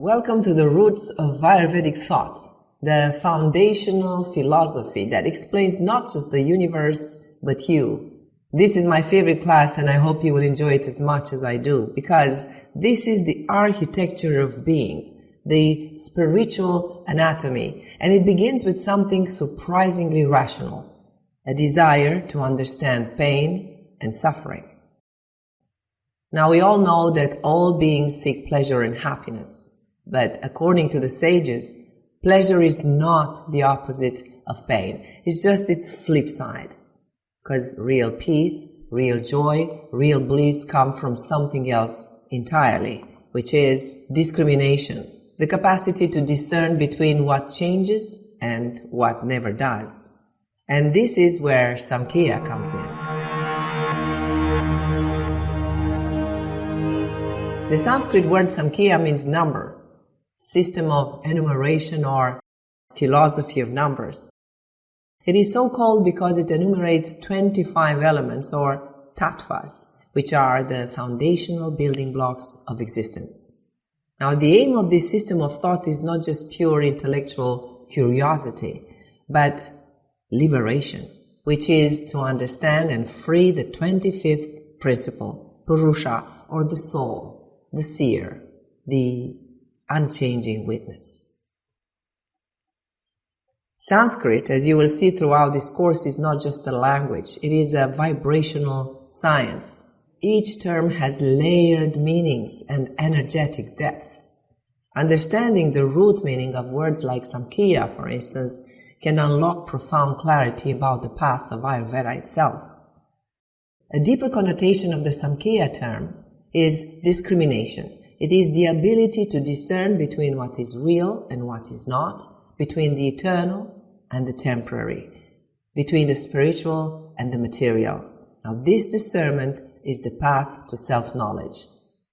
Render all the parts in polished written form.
Welcome to the roots of Ayurvedic thought, the foundational philosophy that explains not just the universe, but you. This is my favorite class and I hope you will enjoy it as much as I do, because this is the architecture of being, the spiritual anatomy, and it begins with something surprisingly rational, a desire to understand pain and suffering. Now we all know that all beings seek pleasure and happiness. But according to the sages, pleasure is not the opposite of pain. It's just its flip side. Because real peace, real joy, real bliss come from something else entirely, which is discrimination, the capacity to discern between what changes and what never does. And this is where Samkhya comes in. The Sanskrit word Samkhya means number, system of enumeration or philosophy of numbers. It is so called because it enumerates 25 elements or tattvas, which are the foundational building blocks of existence. Now, the aim of this system of thought is not just pure intellectual curiosity, but liberation, which is to understand and free the 25th principle, Puruṣa, or the soul, the seer, the unchanging witness. Sanskrit, as you will see throughout this course, is not just a language, it is a vibrational science. Each term has layered meanings and energetic depth. Understanding the root meaning of words like Samkhya, for instance, can unlock profound clarity about the path of Ayurveda itself. A deeper connotation of the Samkhya term is discrimination. It is the ability to discern between what is real and what is not, between the eternal and the temporary, between the spiritual and the material. Now, this discernment is the path to self-knowledge,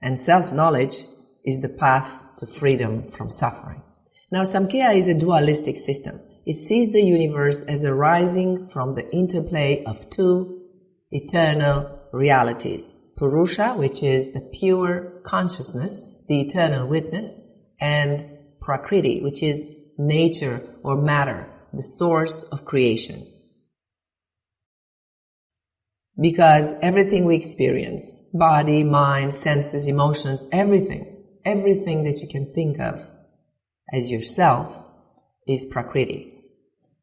and self-knowledge is the path to freedom from suffering. Now, Samkhya is a dualistic system. It sees the universe as arising from the interplay of two eternal realities. Puruṣa, which is the pure consciousness, the eternal witness, and Prakṛti, which is nature or matter, the source of creation. Because everything we experience, body, mind, senses, emotions, everything that you can think of as yourself is Prakṛti.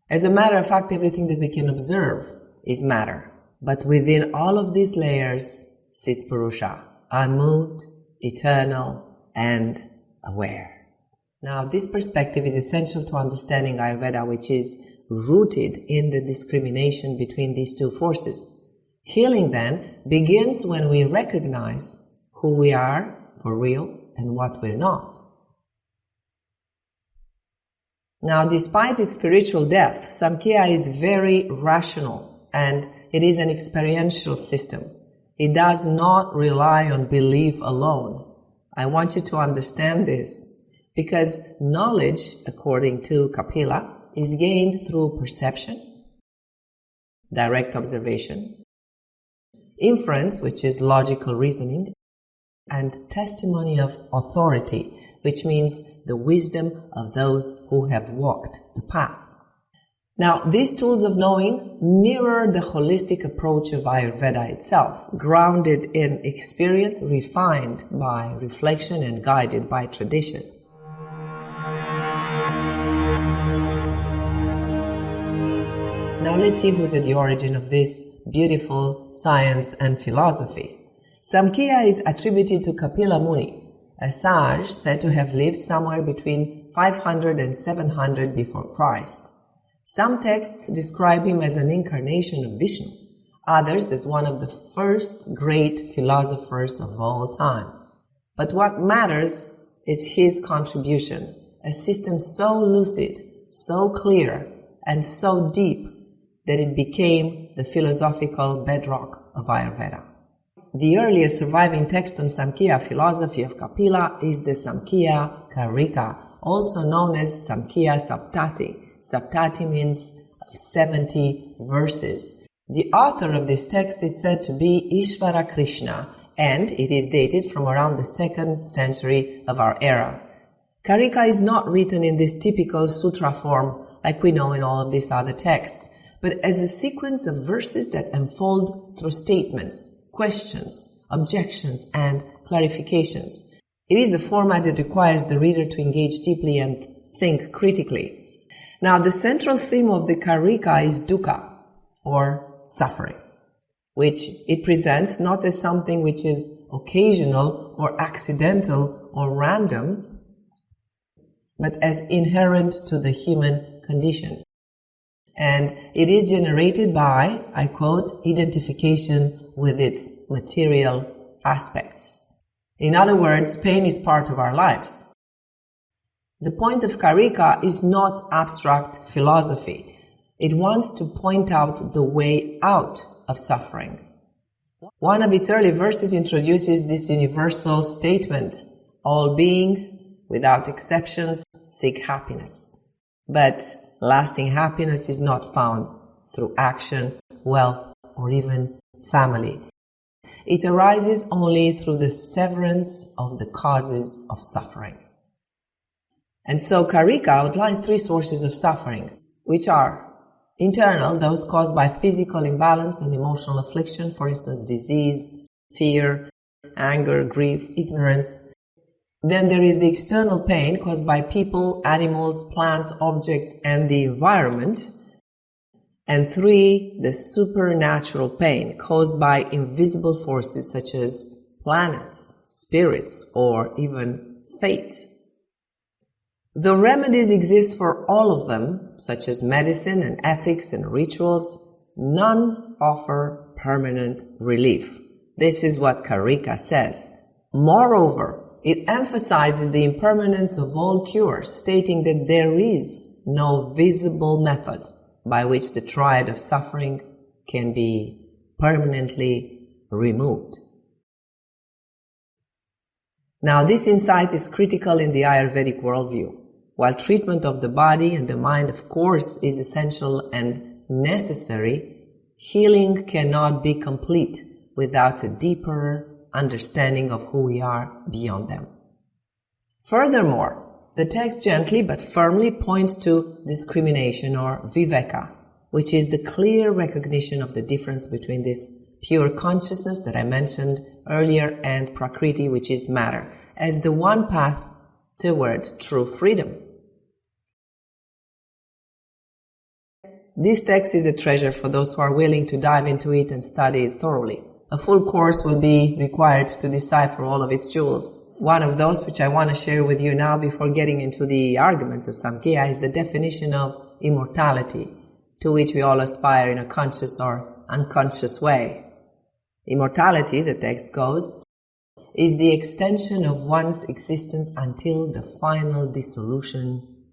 As a matter of fact, everything that we can observe is matter. But within all of these layers sits Puruṣa, unmoved, eternal, and aware. Now, this perspective is essential to understanding Ayurveda, which is rooted in the discrimination between these two forces. Healing, then, begins when we recognize who we are for real and what we're not. Now, despite its spiritual depth, Samkhya is very rational and it is an experiential system. It does not rely on belief alone. I want you to understand this, because knowledge, according to Kapila, is gained through perception, direct observation, inference, which is logical reasoning, and testimony of authority, which means the wisdom of those who have walked the path. Now, these tools of knowing mirror the holistic approach of Ayurveda itself, grounded in experience, refined by reflection, and guided by tradition. Now let's see who's at the origin of this beautiful science and philosophy. Samkhya is attributed to Kapila Muni, a sage said to have lived somewhere between 500 and 700 before Christ. Some texts describe him as an incarnation of Vishnu, others as one of the first great philosophers of all time. But what matters is his contribution, a system so lucid, so clear, and so deep that it became the philosophical bedrock of Ayurveda. The earliest surviving text on Samkhya philosophy of Kapila is the Samkhya Karika, also known as Samkhya Saptati. Saptati means 70 verses. The author of this text is said to be Ishvara Krishna, and it is dated from around the 2nd century of our era. Karika is not written in this typical sutra form like we know in all of these other texts, but as a sequence of verses that unfold through statements, questions, objections, and clarifications. It is a format that requires the reader to engage deeply and think critically. Now, the central theme of the Karika is dukkha, or suffering, which it presents not as something which is occasional or accidental or random, but as inherent to the human condition. And it is generated by, I quote, identification with its material aspects. In other words, pain is part of our lives. The point of Karika is not abstract philosophy. It wants to point out the way out of suffering. One of its early verses introduces this universal statement: all beings, without exceptions, seek happiness. But lasting happiness is not found through action, wealth, or even family. It arises only through the severance of the causes of suffering. And so Karika outlines three sources of suffering, which are internal, those caused by physical imbalance and emotional affliction, for instance, disease, fear, anger, grief, ignorance. Then there is the external pain caused by people, animals, plants, objects, and the environment. And three, the supernatural pain caused by invisible forces such as planets, spirits, or even fate. Though remedies exist for all of them, such as medicine and ethics and rituals, none offer permanent relief. This is what Karika says. Moreover, it emphasizes the impermanence of all cures, stating that there is no visible method by which the triad of suffering can be permanently removed. Now, this insight is critical in the Ayurvedic worldview. While treatment of the body and the mind, of course, is essential and necessary, healing cannot be complete without a deeper understanding of who we are beyond them. Furthermore, the text gently but firmly points to discrimination, or viveka, which is the clear recognition of the difference between this pure consciousness that I mentioned earlier and Prakṛti, which is matter, as the one path toward true freedom. This text is a treasure for those who are willing to dive into it and study it thoroughly. A full course will be required to decipher all of its jewels. One of those which I want to share with you now before getting into the arguments of Samkhya is the definition of immortality, to which we all aspire in a conscious or unconscious way. Immortality, the text goes, is the extension of one's existence until the final dissolution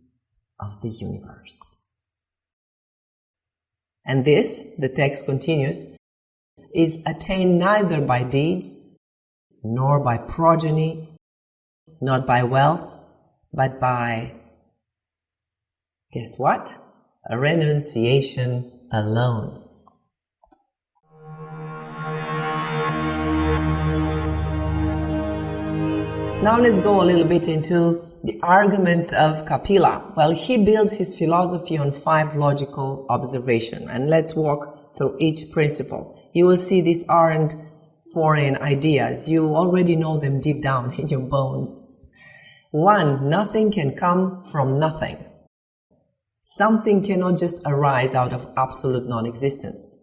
of the universe. And this, the text continues, is attained neither by deeds, nor by progeny, not by wealth, but by, guess what? A renunciation alone. Now let's go a little bit into the arguments of Kapila. Well, he builds his philosophy on 5 logical observations, and let's walk through each principle. You will see these aren't foreign ideas. You already know them deep down in your bones. 1, nothing can come from nothing. Something cannot just arise out of absolute non-existence.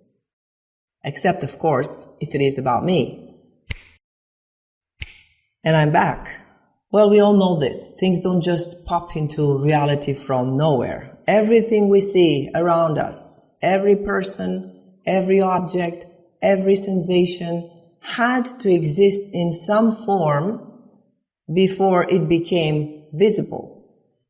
Except, of course, if it is about me. And I'm back. Well, we all know this. Things don't just pop into reality from nowhere. Everything we see around us, every person, every object, every sensation had to exist in some form before it became visible.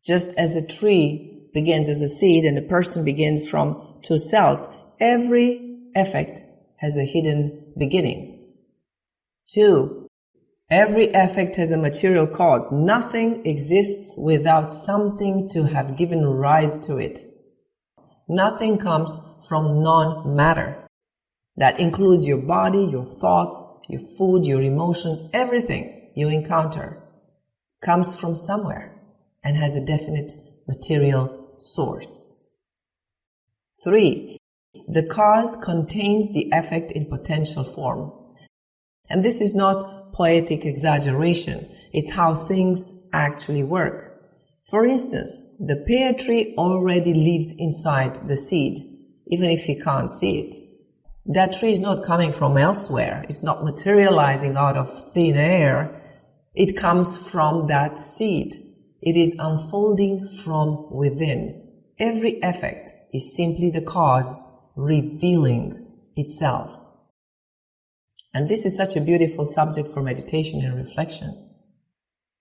Just as a tree begins as a seed and a person begins from 2 cells, every effect has a hidden beginning. 2, every effect has a material cause. Nothing exists without something to have given rise to it. Nothing comes from non-matter. That includes your body, your thoughts, your food, your emotions, everything you encounter comes from somewhere. and has a definite material source. 3. The cause contains the effect in potential form. And this is not poetic exaggeration, it's how things actually work. For instance, the pear tree already lives inside the seed, even if you can't see it. That tree is not coming from elsewhere, it's not materializing out of thin air, it comes from that seed. It is unfolding from within. Every effect is simply the cause revealing itself. And this is such a beautiful subject for meditation and reflection.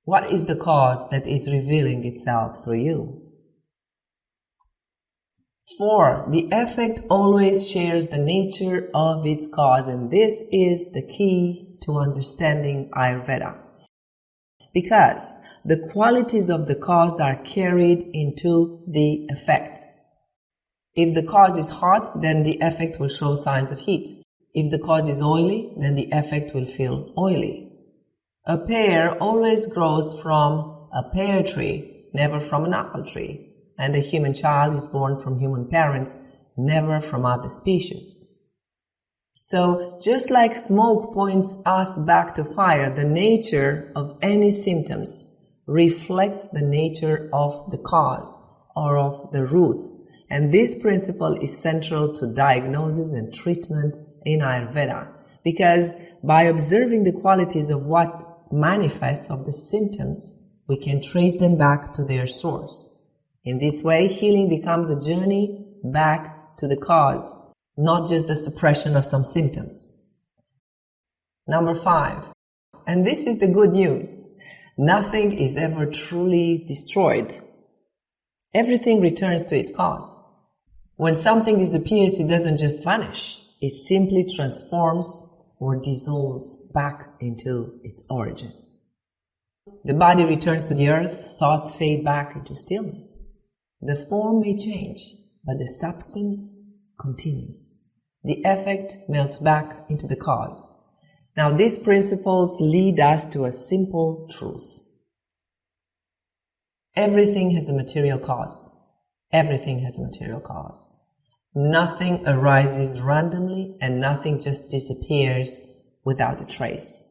What is the cause that is revealing itself through you? 4. The effect always shares the nature of its cause, and this is the key to understanding Ayurveda. Because the qualities of the cause are carried into the effect. If the cause is hot, then the effect will show signs of heat. If the cause is oily, then the effect will feel oily. A pear always grows from a pear tree, never from an apple tree. And a human child is born from human parents, never from other species. So, just like smoke points us back to fire, the nature of any symptoms reflects the nature of the cause or of the root. And this principle is central to diagnosis and treatment in Ayurveda, because by observing the qualities of what manifests of the symptoms, we can trace them back to their source. In this way, healing becomes a journey back to the cause, not just the suppression of some symptoms. Number 5, and this is the good news, nothing is ever truly destroyed. Everything returns to its cause. When something disappears, it doesn't just vanish. It simply transforms or dissolves back into its origin. The body returns to the earth, thoughts fade back into stillness. The form may change, but the substance continues. The effect melts back into the cause. Now, these principles lead us to a simple truth. Everything has a material cause. Everything has a material cause. Nothing arises randomly and nothing just disappears without a trace.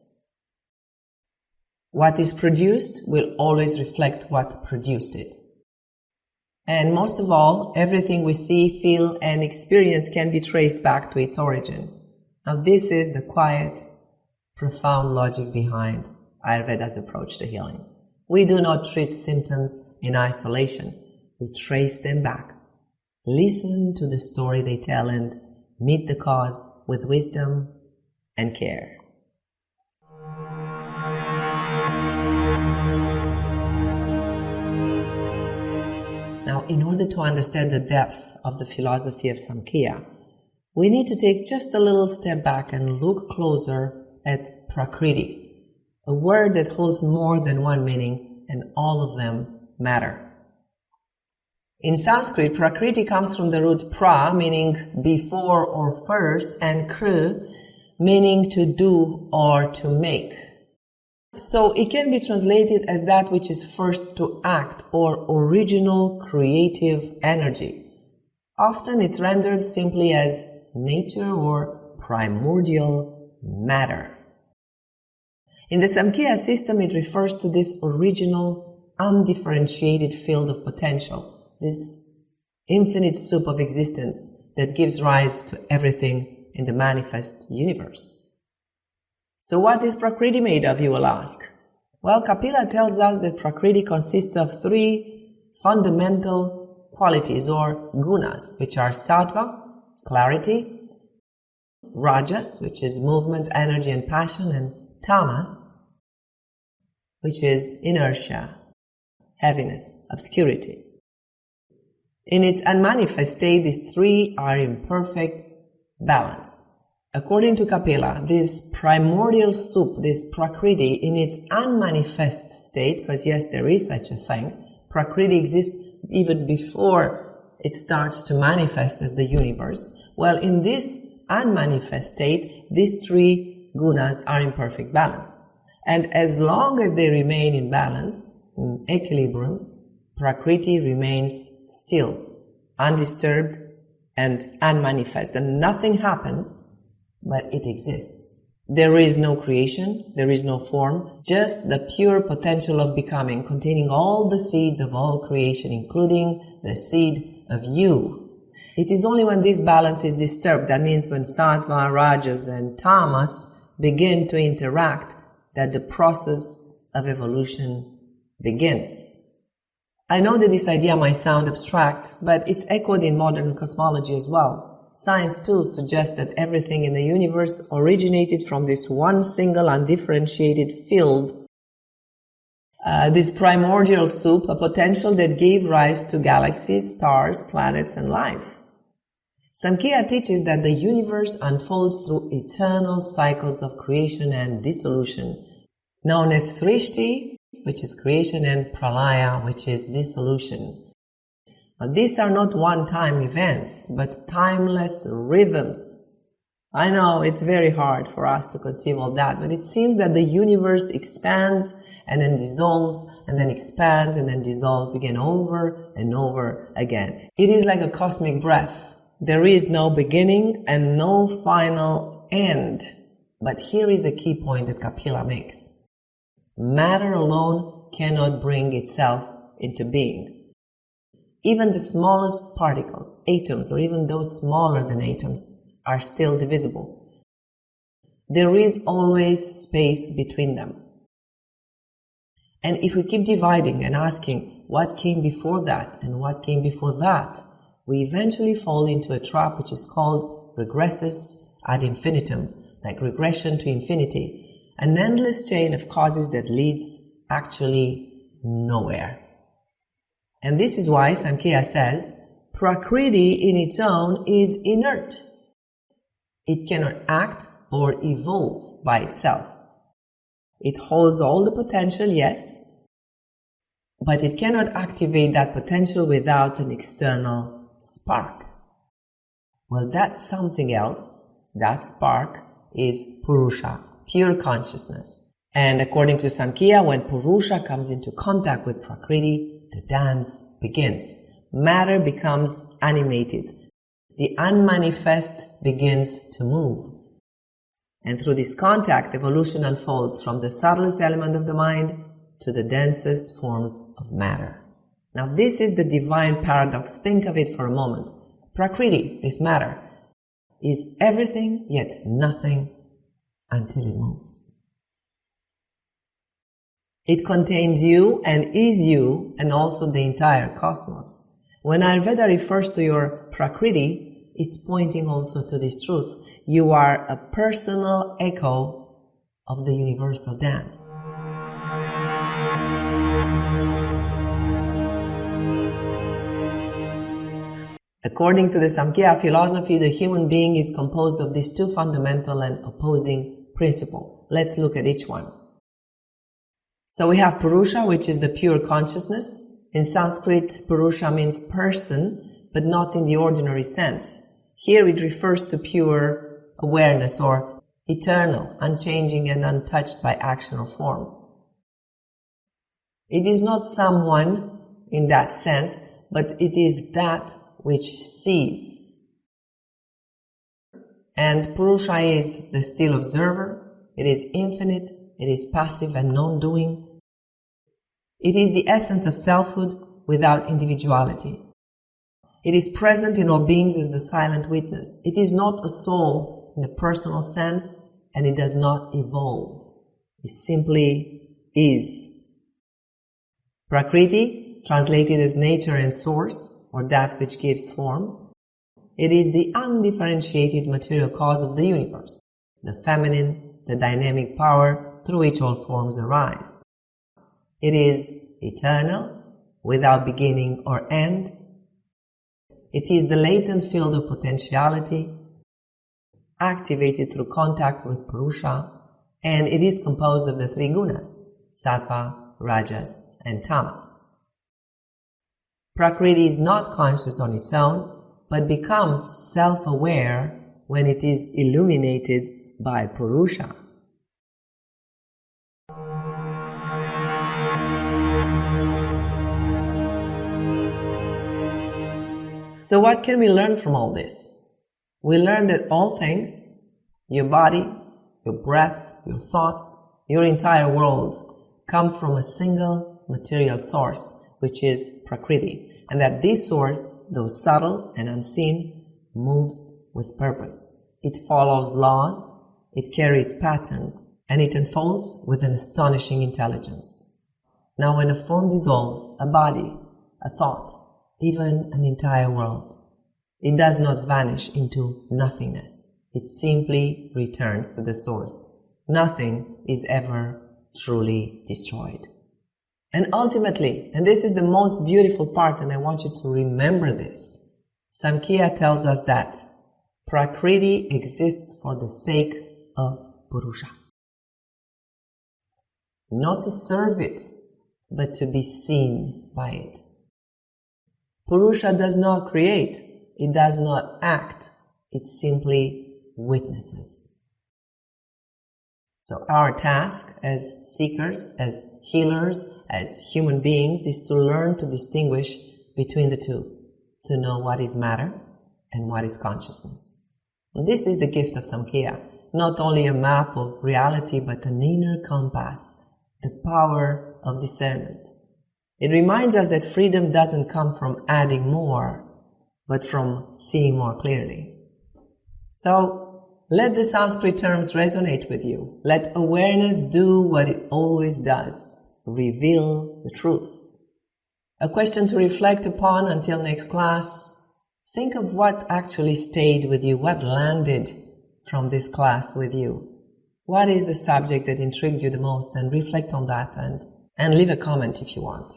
What is produced will always reflect what produced it. And most of all, everything we see, feel, and experience can be traced back to its origin. Now, this is the quiet, profound logic behind Ayurveda's approach to healing. We do not treat symptoms in isolation. We trace them back. Listen to the story they tell and meet the cause with wisdom and care. Now, in order to understand the depth of the philosophy of Samkhya, we need to take just a little step back and look closer at Prakṛti, a word that holds more than one meaning, and all of them matter. In Sanskrit, Prakṛti comes from the root pra, meaning before or first, and kr, meaning to do or to make. So it can be translated as that which is first to act, or original creative energy. Often it's rendered simply as nature or primordial matter. In the Samkhya system, it refers to this original, undifferentiated field of potential, this infinite soup of existence that gives rise to everything in the manifest universe. So what is Prakṛti made of, you will ask? Well, Kapila tells us that Prakṛti consists of 3 fundamental qualities or gunas, which are sattva, clarity, rajas, which is movement, energy and passion, and tamas, which is inertia, heaviness, obscurity. In its unmanifest state, these 3 are in perfect balance. According to Kapila, this primordial soup, this Prakṛti, in its unmanifest state, because yes, there is such a thing, Prakṛti exists even before it starts to manifest as the universe. Well, in this unmanifest state, these 3 gunas are in perfect balance. And as long as they remain in balance, in equilibrium, Prakṛti remains still, undisturbed, and unmanifest, and nothing happens, but it exists. There is no creation, there is no form, just the pure potential of becoming, containing all the seeds of all creation, including the seed of you. It is only when this balance is disturbed, that means when sattva, rajas, and tamas begin to interact, that the process of evolution begins. I know that this idea might sound abstract, but it's echoed in modern cosmology as well. Science too suggests that everything in the universe originated from this one single undifferentiated field, this primordial soup, a potential that gave rise to galaxies, stars, planets, and life. Samkhya teaches that the universe unfolds through eternal cycles of creation and dissolution, known as Srishti, which is creation, and Pralaya, which is dissolution. Now, these are not one-time events, but timeless rhythms. I know it's very hard for us to conceive all that, but it seems that the universe expands and then dissolves, and then expands and then dissolves again over and over again. It is like a cosmic breath. There is no beginning and no final end. But here is a key point that Kapila makes. Matter alone cannot bring itself into being. Even the smallest particles, atoms, or even those smaller than atoms, are still divisible. There is always space between them. And if we keep dividing and asking what came before that and what came before that, we eventually fall into a trap which is called regressus ad infinitum, like regression to infinity, an endless chain of causes that leads actually nowhere. And this is why Samkhya says, Prakṛti in its own is inert. It cannot act or evolve by itself. It holds all the potential, yes, but it cannot activate that potential without an external spark. Well, that's something else. That spark is Puruṣa, pure consciousness. And according to Samkhya, when Puruṣa comes into contact with Prakṛti, the dance begins. Matter becomes animated. The unmanifest begins to move. And through this contact, evolution unfolds from the subtlest element of the mind to the densest forms of matter. Now this is the divine paradox. Think of it for a moment. Prakṛti, this matter, is everything yet nothing until it moves. It contains you and is you and also the entire cosmos. When Ayurveda refers to your Prakṛti, it's pointing also to this truth. You are a personal echo of the universal dance. According to the Samkhya philosophy, the human being is composed of these two fundamental and opposing principles. Let's look at each one. So we have Puruṣa, which is the pure consciousness. In Sanskrit, Puruṣa means person, but not in the ordinary sense. Here it refers to pure awareness or eternal, unchanging and untouched by action or form. It is not someone in that sense, but it is that which sees. And Puruṣa is the still observer. It is infinite. It is passive and non-doing. It is the essence of selfhood without individuality. It is present in all beings as the silent witness. It is not a soul in a personal sense, and it does not evolve. It simply is. Prakṛti, translated as nature and source, or that which gives form, it is the undifferentiated material cause of the universe, the feminine, the dynamic power through which all forms arise. It is eternal, without beginning or end. It is the latent field of potentiality, activated through contact with Puruṣa, and it is composed of the three gunas, sattva, rajas, and tamas. Prakṛti is not conscious on its own, but becomes self-aware when it is illuminated by Puruṣa. So what can we learn from all this? We learn that all things, your body, your breath, your thoughts, your entire world, come from a single material source, which is Prakṛti, and that this source, though subtle and unseen, moves with purpose. It follows laws, it carries patterns, and it unfolds with an astonishing intelligence. Now when a form dissolves, a body, a thought, even an entire world, it does not vanish into nothingness. It simply returns to the source. Nothing is ever truly destroyed. And ultimately, and this is the most beautiful part, and I want you to remember this, Samkhya tells us that Prakṛti exists for the sake of Puruṣa. Not to serve it, but to be seen by it. Puruṣa does not create, it does not act, it simply witnesses. So our task as seekers, as healers, as human beings is to learn to distinguish between the two, to know what is matter and what is consciousness. And this is the gift of Samkhya, not only a map of reality but an inner compass, the power of discernment. It reminds us that freedom doesn't come from adding more, but from seeing more clearly. So, let the Sanskrit terms resonate with you. Let awareness do what it always does, reveal the truth. A question to reflect upon until next class. Think of what actually stayed with you, what landed from this class with you. What is the subject that intrigued you the most, and reflect on that and leave a comment if you want.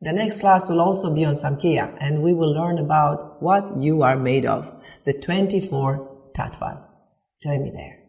The next class will also be on Samkhya, and we will learn about what you are made of, the 24 tattvas. Join me there.